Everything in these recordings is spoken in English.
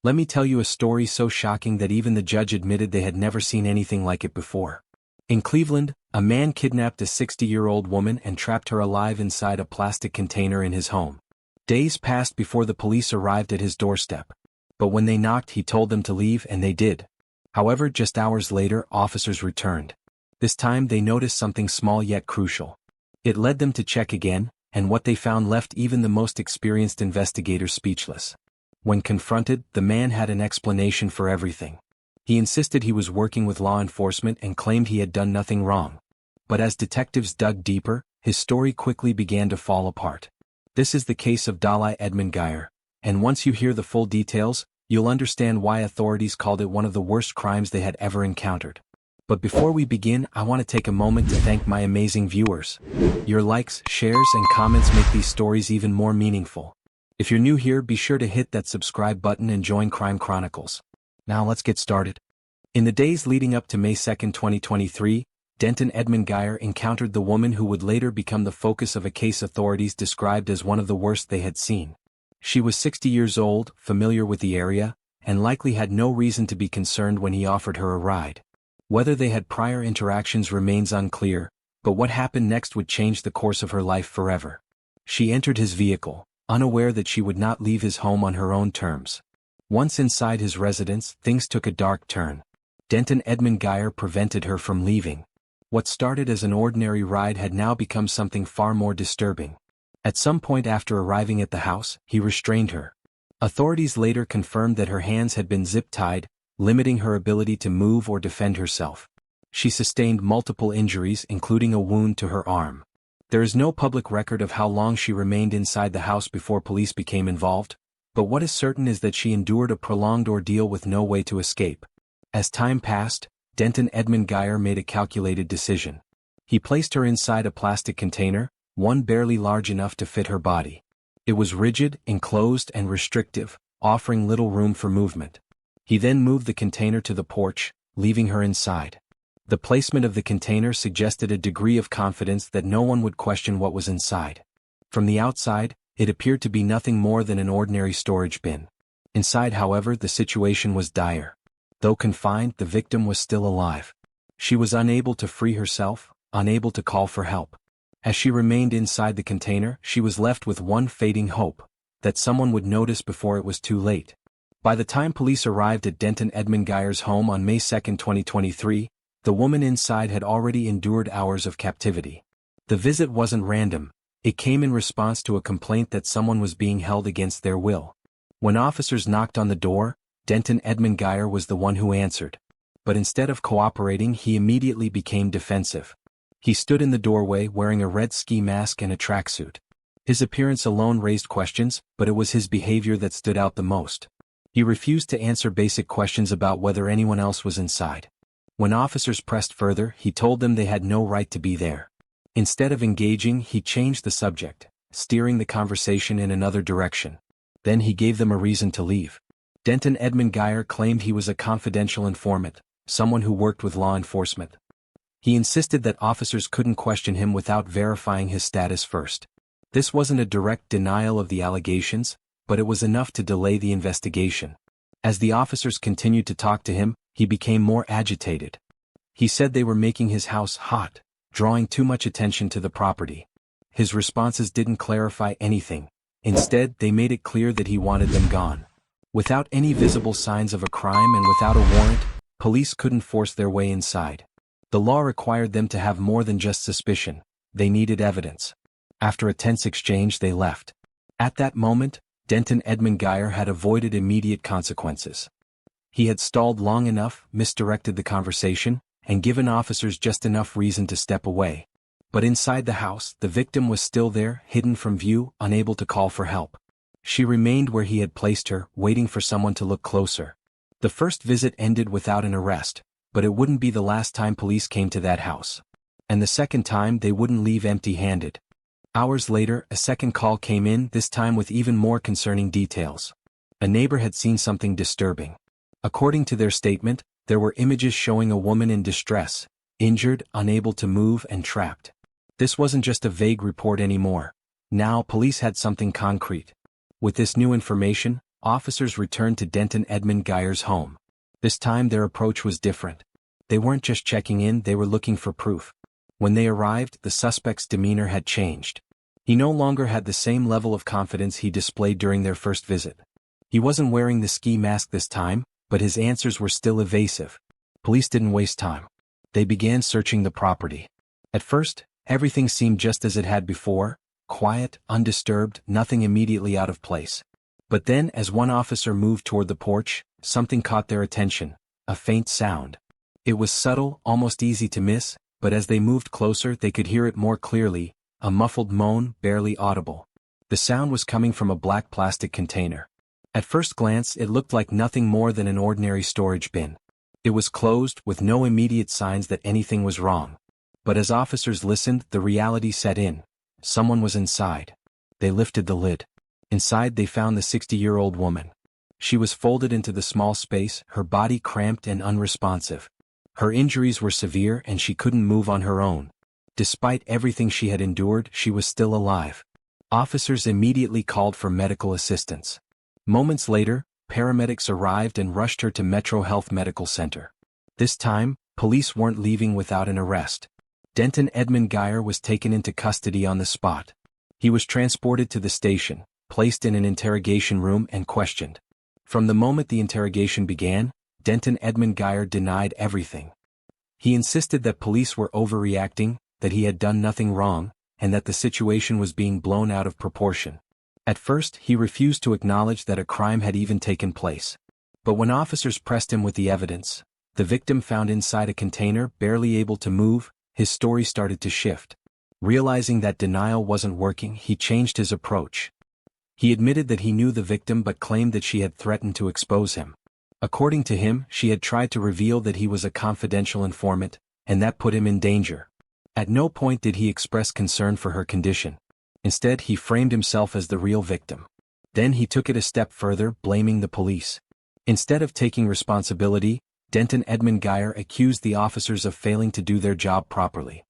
Let me tell you a story so shocking that even the judge admitted they had never seen anything like it before. In Cleveland, a man kidnapped a 60-year-old woman and trapped her alive inside a plastic container in his home. Days passed before the police arrived at his doorstep. But when they knocked, he told them to leave, and they did. However, just hours later, officers returned. This time they noticed something small yet crucial. It led them to check again, and what they found left even the most experienced investigators speechless. When confronted, the man had an explanation for everything. He insisted he was working with law enforcement and claimed he had done nothing wrong. But as detectives dug deeper, his story quickly began to fall apart. This is the case of Dalai Edmund Geyer, and once you hear the full details, you'll understand why authorities called it one of the worst crimes they had ever encountered. But before we begin, I want to take a moment to thank my amazing viewers. Your likes, shares, and comments make these stories even more meaningful. If you're new here, be sure to hit that subscribe button and join Crime Chronicles. Now let's get started. In the days leading up to May 2, 2023, Denton Edmund Geyer encountered the woman who would later become the focus of a case authorities described as one of the worst they had seen. She was 60 years old, familiar with the area, and likely had no reason to be concerned when he offered her a ride. Whether they had prior interactions remains unclear, but what happened next would change the course of her life forever. She entered his vehicle, unaware that she would not leave his home on her own terms. Once inside his residence, things took a dark turn. Denton Edmund Geyer prevented her from leaving. What started as an ordinary ride had now become something far more disturbing. At some point after arriving at the house, he restrained her. Authorities later confirmed that her hands had been zip-tied, limiting her ability to move or defend herself. She sustained multiple injuries, including a wound to her arm. There is no public record of how long she remained inside the house before police became involved, but what is certain is that she endured a prolonged ordeal with no way to escape. As time passed, Denton Edmund Geyer made a calculated decision. He placed her inside a plastic container, one barely large enough to fit her body. It was rigid, enclosed, and restrictive, offering little room for movement. He then moved the container to the porch, leaving her inside. The placement of the container suggested a degree of confidence that no one would question what was inside. From the outside, it appeared to be nothing more than an ordinary storage bin. Inside, however, the situation was dire. Though confined, the victim was still alive. She was unable to free herself, unable to call for help. As she remained inside the container, she was left with one fading hope: that someone would notice before it was too late. By the time police arrived at Denton Edmund Geyer's home on May 2, 2023, the woman inside had already endured hours of captivity. The visit wasn't random. It came in response to a complaint that someone was being held against their will. When officers knocked on the door, Denton Edmund Geyer was the one who answered. But instead of cooperating, he immediately became defensive. He stood in the doorway wearing a red ski mask and a tracksuit. His appearance alone raised questions, but it was his behavior that stood out the most. He refused to answer basic questions about whether anyone else was inside. When officers pressed further, he told them they had no right to be there. Instead of engaging, he changed the subject, steering the conversation in another direction. Then he gave them a reason to leave. Denton Edmund Geyer claimed he was a confidential informant, someone who worked with law enforcement. He insisted that officers couldn't question him without verifying his status first. This wasn't a direct denial of the allegations, but it was enough to delay the investigation. As the officers continued to talk to him, he became more agitated. He said they were making his house hot, drawing too much attention to the property. His responses didn't clarify anything. Instead, they made it clear that he wanted them gone. Without any visible signs of a crime and without a warrant, police couldn't force their way inside. The law required them to have more than just suspicion. They needed evidence. After a tense exchange, they left. At that moment, Denton Edmund Geyer had avoided immediate consequences. He had stalled long enough, misdirected the conversation, and given officers just enough reason to step away. But inside the house, the victim was still there, hidden from view, unable to call for help. She remained where he had placed her, waiting for someone to look closer. The first visit ended without an arrest, but it wouldn't be the last time police came to that house. And the second time, they wouldn't leave empty-handed. Hours later, a second call came in, this time with even more concerning details. A neighbor had seen something disturbing. According to their statement, there were images showing a woman in distress, injured, unable to move, and trapped. This wasn't just a vague report anymore. Now police had something concrete. With this new information, Officers returned to Denton Edmund Geyer's home. This time their approach was different. They weren't just checking in, they were looking for proof. When they arrived, the suspect's demeanor had changed. He no longer had the same level of confidence he displayed during their first visit. He wasn't wearing the ski mask this time, but his answers were still evasive. Police didn't waste time. They began searching the property. At first, everything seemed just as it had before, quiet, undisturbed, nothing immediately out of place. But then, as one officer moved toward the porch, something caught their attention, a faint sound. It was subtle, almost easy to miss, but as they moved closer they could hear it more clearly, a muffled moan, barely audible. The sound was coming from a black plastic container. At first glance it looked like nothing more than an ordinary storage bin. It was closed, with no immediate signs that anything was wrong. But as officers listened, the reality set in. Someone was inside. They lifted the lid. Inside they found the 60-year-old woman. She was folded into the small space, her body cramped and unresponsive. Her injuries were severe and she couldn't move on her own. Despite everything she had endured, she was still alive. Officers immediately called for medical assistance. Moments later, paramedics arrived and rushed her to Metro Health Medical Center. This time, police weren't leaving without an arrest. Denton Edmund Geyer was taken into custody on the spot. He was transported to the station, placed in an interrogation room and questioned. From the moment the interrogation began, Denton Edmund Geyer denied everything. He insisted that police were overreacting, that he had done nothing wrong, and that the situation was being blown out of proportion. At first, he refused to acknowledge that a crime had even taken place. But when officers pressed him with the evidence, the victim found inside a container, barely able to move, his story started to shift. Realizing that denial wasn't working, he changed his approach. He admitted that he knew the victim but claimed that she had threatened to expose him. According to him, she had tried to reveal that he was a confidential informant, and that put him in danger. At no point did he express concern for her condition. Instead, he framed himself as the real victim. Then he took it a step further, blaming the police. Instead of taking responsibility, Denton Edmund Geyer accused the officers of failing to do their job properly.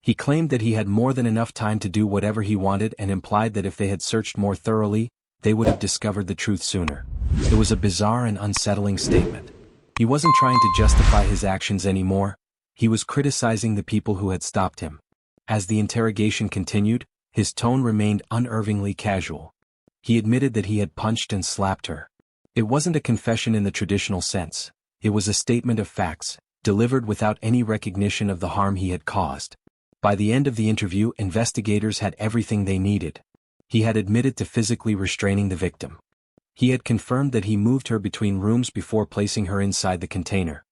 He claimed that he had more than enough time to do whatever he wanted and implied that if they had searched more thoroughly, they would have discovered the truth sooner. It was a bizarre and unsettling statement. He wasn't trying to justify his actions anymore. He was criticizing the people who had stopped him. As the interrogation continued, his tone remained unervingly casual. He admitted that he had punched and slapped her. It wasn't a confession in the traditional sense. It was a statement of facts, delivered without any recognition of the harm he had caused. By the end of the interview, investigators had everything they needed. He had admitted to physically restraining the victim. He had confirmed that he moved her between rooms before placing her inside the container.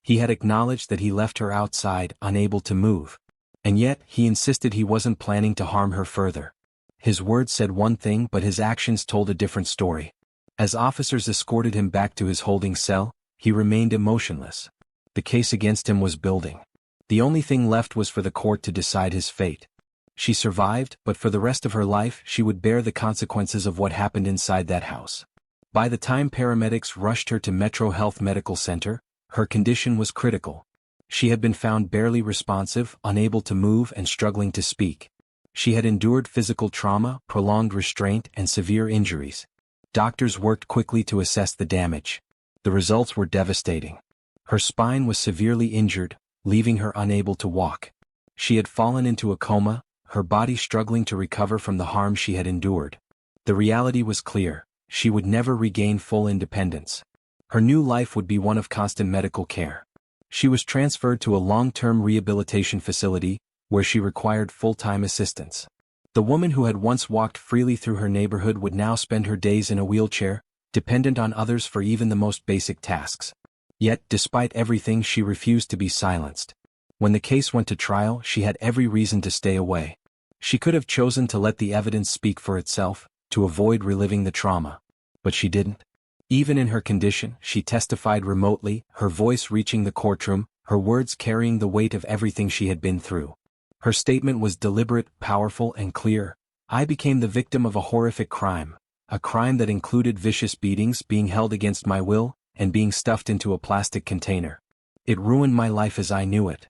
He had acknowledged that he left her outside, unable to move. And yet, he insisted he wasn't planning to harm her further. His words said one thing, but his actions told a different story. As officers escorted him back to his holding cell, he remained emotionless. The case against him was building. The only thing left was for the court to decide his fate. She survived, but for the rest of her life she would bear the consequences of what happened inside that house. By the time paramedics rushed her to Metro Health Medical Center, her condition was critical. She had been found barely responsive, unable to move and struggling to speak. She had endured physical trauma, prolonged restraint, and severe injuries. Doctors worked quickly to assess the damage. The results were devastating. Her spine was severely injured, leaving her unable to walk. She had fallen into a coma, her body struggling to recover from the harm she had endured. The reality was clear: she would never regain full independence. Her new life would be one of constant medical care. She was transferred to a long-term rehabilitation facility, where she required full-time assistance. The woman who had once walked freely through her neighborhood would now spend her days in a wheelchair, dependent on others for even the most basic tasks. Yet, despite everything, she refused to be silenced. When the case went to trial, she had every reason to stay away. She could have chosen to let the evidence speak for itself, to avoid reliving the trauma. But she didn't. Even in her condition, she testified remotely, her voice reaching the courtroom, her words carrying the weight of everything she had been through. Her statement was deliberate, powerful, and clear. I became the victim of a horrific crime. A crime that included vicious beatings, being held against my will, and being stuffed into a plastic container. It ruined my life as I knew it.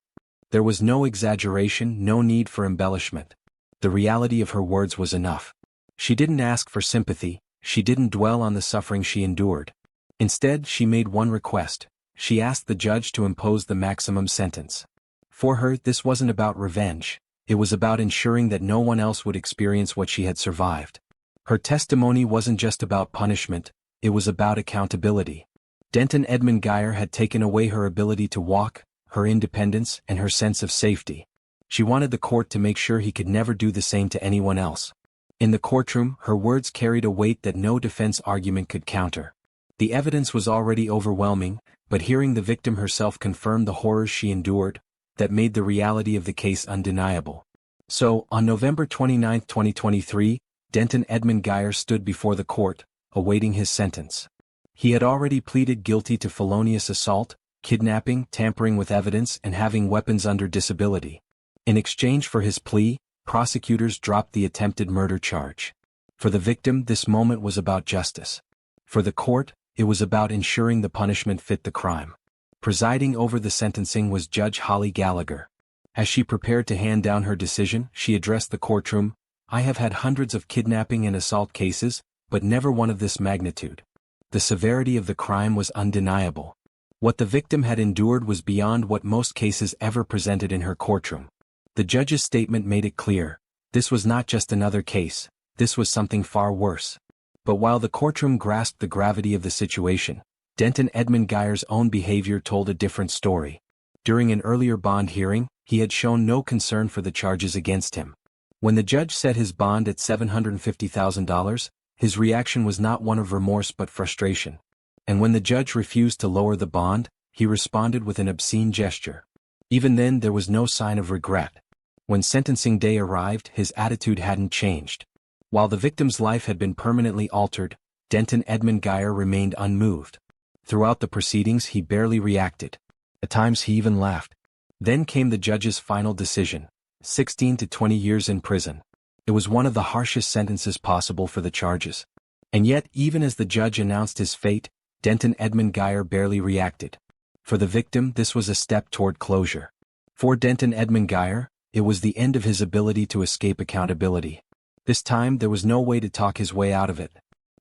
There was no exaggeration, no need for embellishment. The reality of her words was enough. She didn't ask for sympathy, she didn't dwell on the suffering she endured. Instead, she made one request. She asked the judge to impose the maximum sentence. For her, this wasn't about revenge. It was about ensuring that no one else would experience what she had survived. Her testimony wasn't just about punishment, it was about accountability. Denton Edmund Geyer had taken away her ability to walk, her independence, and her sense of safety. She wanted the court to make sure he could never do the same to anyone else. In the courtroom, her words carried a weight that no defense argument could counter. The evidence was already overwhelming, but hearing the victim herself confirm the horrors she endured, that made the reality of the case undeniable. So, on November 29, 2023, Denton Edmund Geyer stood before the court, awaiting his sentence. He had already pleaded guilty to felonious assault, kidnapping, tampering with evidence, and having weapons under disability. In exchange for his plea, prosecutors dropped the attempted murder charge. For the victim, this moment was about justice. For the court, it was about ensuring the punishment fit the crime. Presiding over the sentencing was Judge Holly Gallagher. As she prepared to hand down her decision, she addressed the courtroom. "I have had hundreds of kidnapping and assault cases, but never one of this magnitude." The severity of the crime was undeniable. What the victim had endured was beyond what most cases ever presented in her courtroom. The judge's statement made it clear. This was not just another case, this was something far worse. But while the courtroom grasped the gravity of the situation, Denton Edmund Geyer's own behavior told a different story. During an earlier bond hearing, he had shown no concern for the charges against him. When the judge set his bond at $750,000, his reaction was not one of remorse but frustration. And when the judge refused to lower the bond, he responded with an obscene gesture. Even then, there was no sign of regret. When sentencing day arrived, his attitude hadn't changed. While the victim's life had been permanently altered, Denton Edmund Geyer remained unmoved. Throughout the proceedings, he barely reacted. At times he even laughed. Then came the judge's final decision: 16 to 20 years in prison. It was one of the harshest sentences possible for the charges. And yet, even as the judge announced his fate, Denton Edmund Geyer barely reacted. For the victim, this was a step toward closure. For Denton Edmund Geyer, it was the end of his ability to escape accountability. This time, there was no way to talk his way out of it.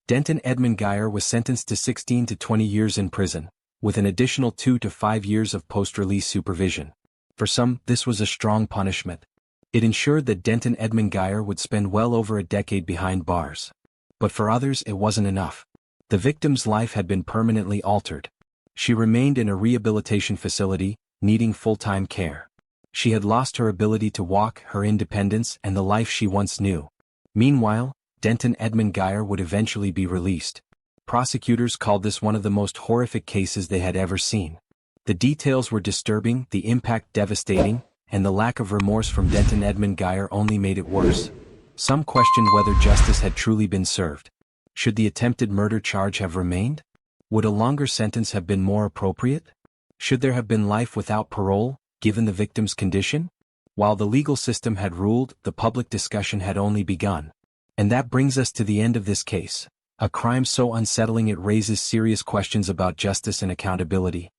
Denton Edmund Geyer was sentenced to 16 to 20 years in prison, with an additional 2 to 5 years of post-release supervision. For some, this was a strong punishment. It ensured that Denton Edmund Geyer would spend well over a decade behind bars. But for others, it wasn't enough. The victim's life had been permanently altered. She remained in a rehabilitation facility, needing full-time care. She had lost her ability to walk, her independence, and the life she once knew. Meanwhile, Denton Edmund Geyer would eventually be released. Prosecutors called this one of the most horrific cases they had ever seen. The details were disturbing, the impact devastating, and the lack of remorse from Denton Edmund Geyer only made it worse. Some questioned whether justice had truly been served. Should the attempted murder charge have remained? Would a longer sentence have been more appropriate? Should there have been life without parole, given the victim's condition? While the legal system had ruled, the public discussion had only begun. And that brings us to the end of this case. A crime so unsettling it raises serious questions about justice and accountability.